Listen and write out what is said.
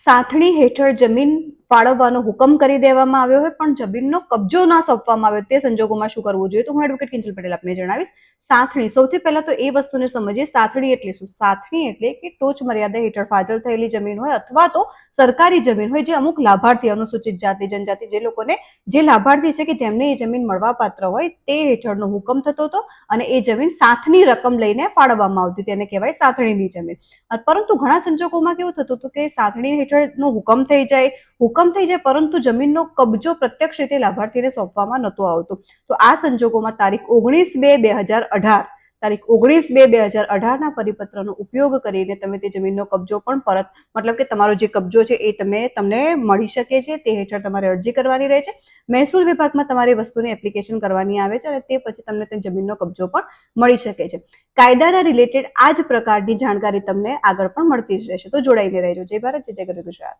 સાથણી હેઠળ જમીન ફાળવવાનો હુકમ કરી દેવામાં આવ્યો હોય પણ જમીનનો કબજો ના સોંપવામાં આવ્યો તે સંજોગોમાં શું કરવું જોઈએ? તો હું એડવોકેટ કિંજલ પટેલ આપને જણાવીશ. સાથણી, સૌથી પહેલા તો એ વસ્તુને સમજીએ, સાથણી એટલે શું? સાથણી એટલે કે ટોચ મર્યાદા હેઠળ ફાજલ થયેલી જમીન હોય અથવા તો સરકારી જમીન હોય જે અમુક લાભાર્થી, અનુસૂચિત જાતિ જનજાતિ, જે લોકોને જે લાભાર્થી છે કે જેમને એ જમીન મળવા પાત્ર હોય તે હેઠળનો હુકમ થતો હતો અને એ જમીન સાથની રકમ લઈને ફાળવવામાં આવતી, તેને કહેવાય સાથણીની જમીન. પરંતુ ઘણા સંજોગોમાં કેવું થતું હતું કે સાથણી હેઠળનો હુકમ થઈ જાય પરંતુ જમીનનો કબજો પ્રત્યક્ષ રીતે લાભાર્થીને સોંપવામાં નહોતો આવતો. તો આ સંજોગોમાં તારીખ 19/2/2018 પરિપત્રનો ઉપયોગ કરીને તમે તે જમીનનો કબજો પણ પરત, મતલબ કે તમારો જે કબજો છે એ તમને મળી શકે છે. તે હેઠળ તમારે અરજી કરવાની રહે છે. મહેસૂલ વિભાગમાં તમારી વસ્તુની એપ્લિકેશન કરવાની આવે છે અને તે પછી તમને તે જમીનનો કબજો પણ મળી શકે છે. કાયદાના રિલેટેડ આ જ પ્રકારની જાણકારી તમને આગળ પણ મળતી જ રહેશે. તો જોડાઈને રહેજો. જય ભારત, જય ગુજરાત.